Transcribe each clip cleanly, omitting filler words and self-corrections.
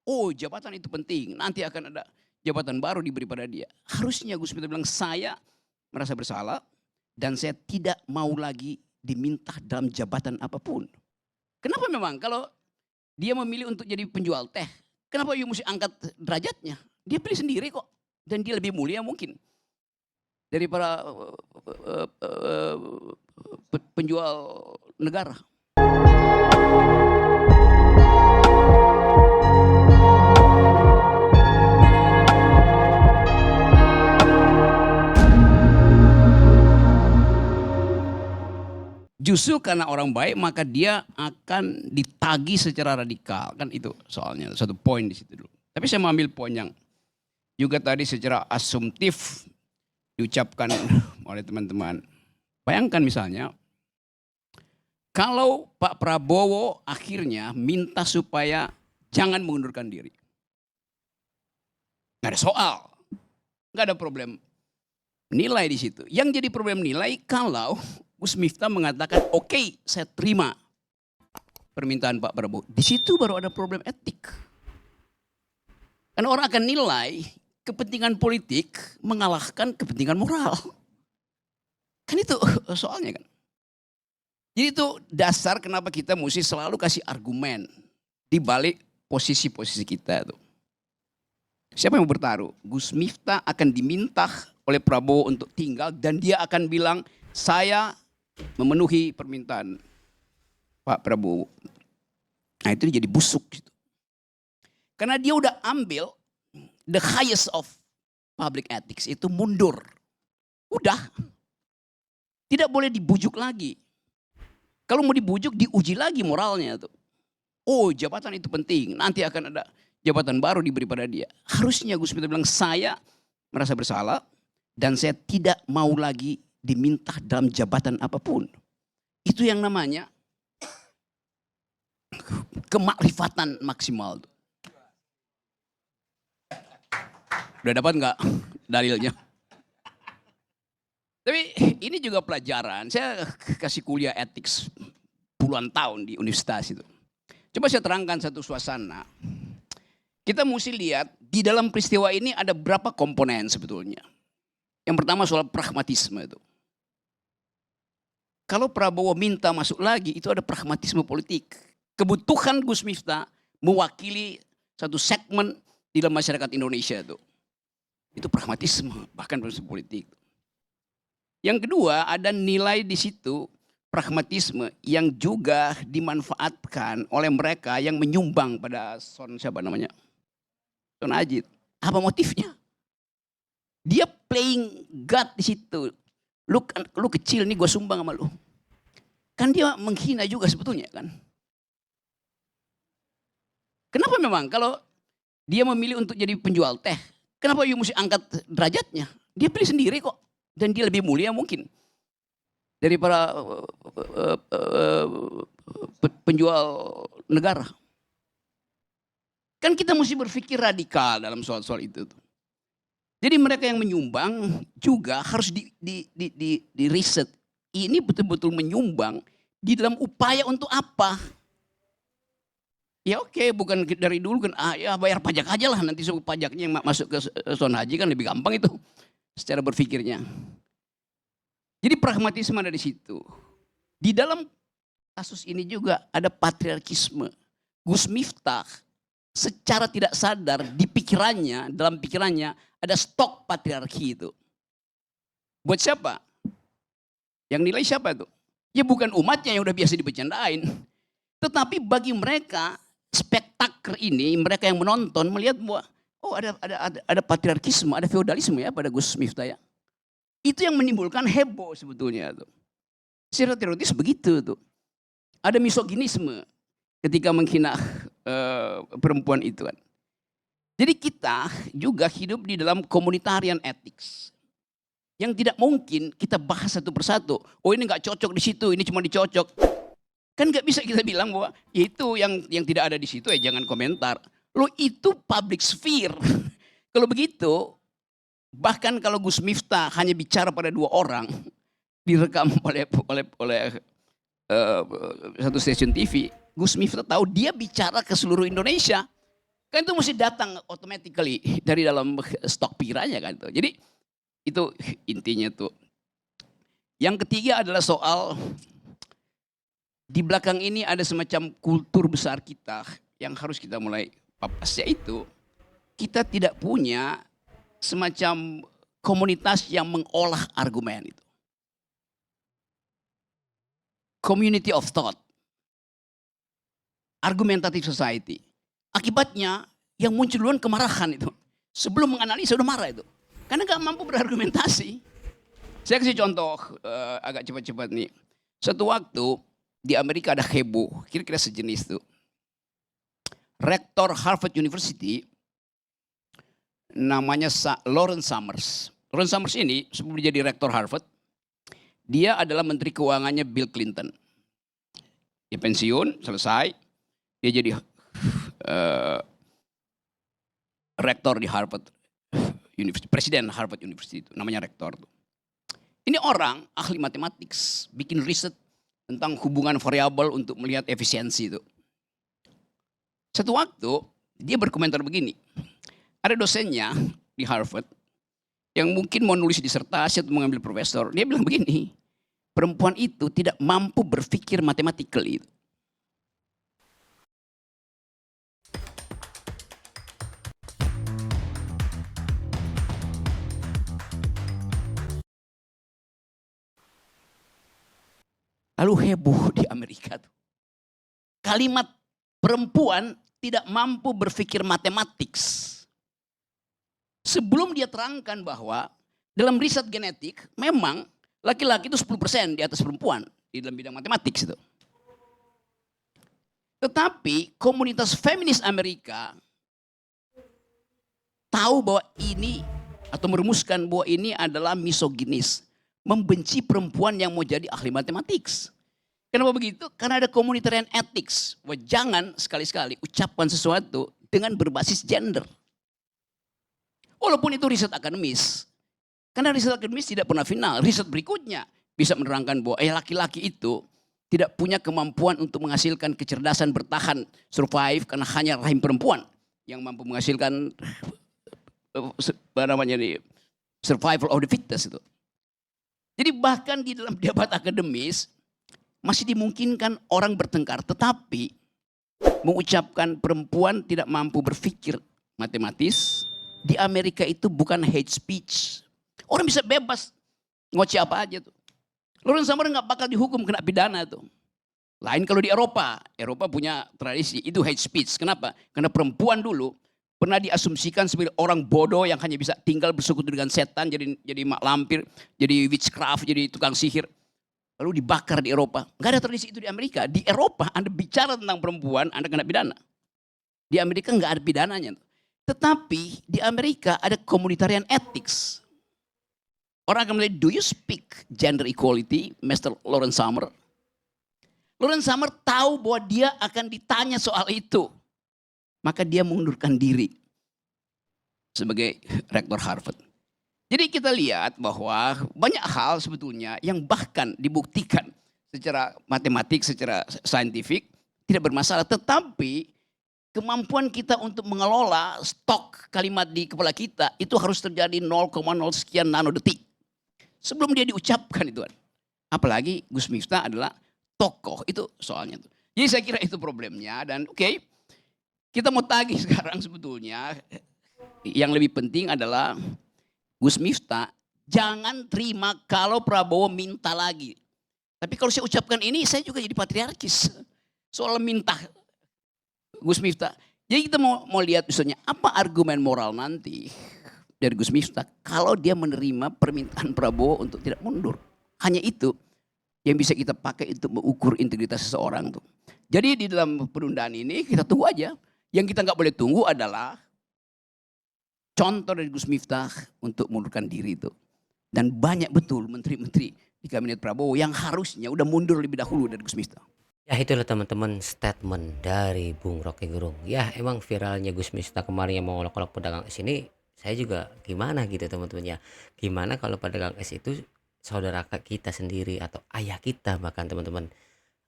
oh jabatan itu penting, nanti akan ada jabatan baru diberi pada dia. Harusnya Gus Miftah bilang, saya merasa bersalah dan saya tidak mau lagi diminta dalam jabatan apapun. Kenapa memang kalau dia memilih untuk jadi penjual teh, kenapa you mesti angkat derajatnya? Dia pilih sendiri kok, dan dia lebih mulia mungkin dari para penjual negara. Justru karena orang baik maka dia akan ditagih secara radikal, kan itu soalnya satu poin di situ dulu. Tapi saya mau ambil poin yang juga tadi secara asumtif diucapkan oleh teman-teman. Bayangkan misalnya kalau Pak Prabowo akhirnya minta supaya jangan mengundurkan diri. Nggak ada soal, nggak ada problem nilai di situ. Yang jadi problem nilai kalau Gus Miftah mengatakan oke, saya terima permintaan Pak Prabowo. Di situ baru ada problem etik. Karena orang akan nilai kepentingan politik mengalahkan kepentingan moral. Kan itu soalnya kan. Jadi itu dasar kenapa kita mesti selalu kasih argumen di balik posisi-posisi kita itu. Siapa yang mau bertaruh? Gus Miftah akan diminta oleh Prabowo untuk tinggal dan dia akan bilang saya memenuhi permintaan Pak Prabowo. Nah itu jadi busuk gitu. Karena dia udah ambil the highest of public ethics, itu mundur. Udah. Tidak boleh dibujuk lagi. Kalau mau dibujuk diuji lagi moralnya tuh. Oh jabatan itu penting, nanti akan ada jabatan baru diberi pada dia. Harusnya Gus Miftah bilang saya merasa bersalah dan saya tidak mau lagi diminta dalam jabatan apapun. Itu yang namanya kemakrifatan maksimal. Udah dapat nggak dalilnya? Tapi ini juga pelajaran. Saya kasih kuliah etik puluhan tahun di universitas itu. Coba saya terangkan satu suasana. Kita mesti lihat di dalam peristiwa ini ada berapa komponen sebetulnya. Yang pertama soal pragmatisme itu. Kalau Prabowo minta masuk lagi, itu ada pragmatisme politik. Kebutuhan Gus Miftah mewakili satu segmen di dalam masyarakat Indonesia itu. Itu pragmatisme, bahkan politik. Yang kedua, ada nilai di situ pragmatisme yang juga dimanfaatkan oleh mereka yang menyumbang pada Son siapa namanya? Son Ajit. Apa motifnya? Dia playing God di situ. Lu kecil nih gue sumbang sama lu. Kan dia menghina juga sebetulnya kan. Kenapa memang kalau dia memilih untuk jadi penjual teh, kenapa you mesti angkat derajatnya? Dia pilih sendiri kok. Dan dia lebih mulia mungkin dari para penjual negara. Kan kita mesti berpikir radikal dalam soal-soal itu. Jadi mereka yang menyumbang juga harus di riset. Ini betul-betul menyumbang di dalam upaya untuk apa? Ya oke, bukan dari dulu kan ya bayar pajak aja lah, nanti suku pajaknya yang masuk ke Son Haji kan lebih gampang itu secara berpikirnya. Jadi pragmatisme ada di situ. Di dalam kasus ini juga ada patriarkisme. Gus Miftah secara tidak sadar di pikirannya, dalam pikirannya ada stok patriarki itu. Buat siapa? Yang nilai siapa itu? Ya bukan umatnya yang udah biasa dibercandain. Tetapi bagi mereka spektakel ini, mereka yang menonton melihat bahwa oh ada patriarkisme, ada feodalisme ya pada Gus Miftah ya. Itu yang menimbulkan heboh sebetulnya tuh. Secara teoritis begitu tuh. Ada misoginisme ketika menghina perempuan itu kan. Jadi kita juga hidup di dalam komunitarian ethics. Yang tidak mungkin kita bahas satu persatu. Oh ini nggak cocok di situ, ini cuma dicocok. Kan nggak bisa kita bilang bahwa itu yang tidak ada di situ ya jangan komentar. Loh itu public sphere. Kalau begitu, bahkan kalau Gus Miftah hanya bicara pada 2 orang, direkam oleh satu stasiun TV, Gus Miftah tahu dia bicara ke seluruh Indonesia. Kan itu mesti datang automatically dari dalam stok pikirannya kan tuh. Jadi itu intinya tuh. Yang ketiga adalah soal di belakang ini ada semacam kultur besar kita yang harus kita mulai papas, yaitu kita tidak punya semacam komunitas yang mengolah argumen itu. Community of thought. Argumentative society. Akibatnya yang muncul duluan kemarahan itu. Sebelum menganalisa udah marah itu. Karena nggak mampu berargumentasi. Saya kasih contoh agak cepat-cepat nih. Suatu waktu di Amerika ada heboh, kira-kira sejenis tuh. Rektor Harvard University namanya Lawrence Summers. Lawrence Summers ini sebelum jadi rektor Harvard, dia adalah menteri keuangannya Bill Clinton. Dia pensiun, selesai. Dia jadi rektor di Harvard University, presiden Harvard University itu, namanya rektor tuh. Ini orang ahli matematik, bikin riset tentang hubungan variabel untuk melihat efisiensi itu. Satu waktu dia berkomentar begini, ada dosennya di Harvard yang mungkin mau nulis disertasi atau mengambil profesor, dia bilang begini, perempuan itu tidak mampu berpikir matematikal itu. Lalu heboh di Amerika tuh. Kalimat perempuan tidak mampu berpikir matematik. Sebelum dia terangkan bahwa dalam riset genetik memang laki-laki itu 10% di atas perempuan di dalam bidang matematik itu. Tetapi komunitas feminis Amerika tahu bahwa ini atau merumuskan bahwa ini adalah misoginis. Membenci perempuan yang mau jadi ahli matematik. Kenapa begitu? Karena ada communitarian ethics. Bahwa jangan sekali-sekali ucapkan sesuatu dengan berbasis gender. Walaupun itu riset akademis. Karena riset akademis tidak pernah final. Riset berikutnya bisa menerangkan bahwa laki-laki itu tidak punya kemampuan untuk menghasilkan kecerdasan bertahan, survive, karena hanya rahim perempuan yang mampu menghasilkan survival of the fittest itu. Jadi bahkan di dalam debat akademis masih dimungkinkan orang bertengkar, tetapi mengucapkan perempuan tidak mampu berpikir matematis di Amerika itu bukan hate speech. Orang bisa bebas ngoceh apa aja tuh. Lawrence Summers nggak bakal dihukum kena pidana tuh. Lain kalau di Eropa, Eropa punya tradisi itu hate speech. Kenapa? Karena perempuan dulu pernah diasumsikan sebagai orang bodoh yang hanya bisa tinggal bersekutu dengan setan, jadi mak lampir, jadi witchcraft, jadi tukang sihir. Lalu dibakar di Eropa. Gak ada tradisi itu di Amerika. Di Eropa Anda bicara tentang perempuan, Anda kena pidana. Di Amerika nggak ada pidananya. Tetapi di Amerika ada communitarian ethics. Orang akan melihat, do you speak gender equality, Mr. Lawrence Summers? Lawrence Summers tahu bahwa dia akan ditanya soal itu. Maka dia mengundurkan diri sebagai rektor Harvard. Jadi kita lihat bahwa banyak hal sebetulnya yang bahkan dibuktikan secara matematik, secara saintifik tidak bermasalah. Tetapi kemampuan kita untuk mengelola stok kalimat di kepala kita itu harus terjadi 0,0 sekian nanodetik. Sebelum dia diucapkan itu. Apalagi Gus Miftah adalah tokoh, itu soalnya. Jadi saya kira itu problemnya dan oke. Kita mau tagih sekarang sebetulnya yang lebih penting adalah Gus Miftah jangan terima kalau Prabowo minta lagi. Tapi kalau saya ucapkan ini saya juga jadi patriarkis soal minta Gus Miftah. Jadi kita mau lihat misalnya apa argumen moral nanti dari Gus Miftah kalau dia menerima permintaan Prabowo untuk tidak mundur. Hanya itu yang bisa kita pakai untuk mengukur integritas seseorang tuh. Jadi di dalam penundaan ini kita tunggu aja. Yang kita nggak boleh tunggu adalah contoh dari Gus Miftah untuk mundurkan diri itu. Dan banyak betul menteri-menteri di kabinet Prabowo yang harusnya udah mundur lebih dahulu dari Gus Miftah. Ya itulah teman-teman statement dari Bung Rocky Gerung. Ya emang viralnya Gus Miftah kemarin yang mau olok-olok pedagang es ini, saya juga gimana gitu teman-teman ya. Gimana kalau pedagang es itu saudara kita sendiri atau ayah kita bahkan teman-teman.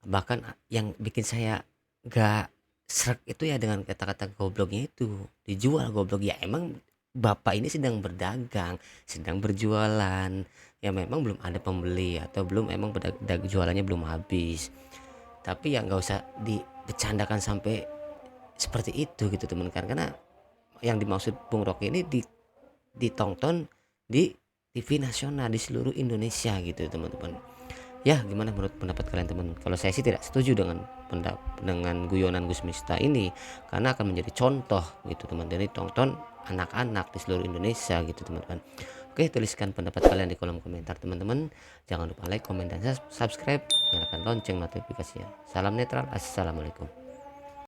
Bahkan yang bikin saya gak sreg itu ya dengan kata-kata gobloknya itu, dijual goblok. Ya emang Bapak ini sedang berdagang, sedang berjualan, ya memang belum ada pembeli atau belum emang jualannya belum habis. Tapi ya nggak usah dibecandakan sampai seperti itu gitu teman kan, karena yang dimaksud Bung Rocky ini ditonton di TV nasional di seluruh Indonesia gitu teman-teman. Ya gimana menurut pendapat kalian teman? Kalau saya sih tidak setuju dengan guyonan Gus Miftah ini, karena akan menjadi contoh gitu teman, dan ditonton anak-anak di seluruh Indonesia gitu teman-teman. Oke, tuliskan pendapat kalian di kolom komentar teman-teman. Jangan lupa like, komen, dan subscribe. Nyalakan lonceng notifikasinya. Salam netral, assalamualaikum.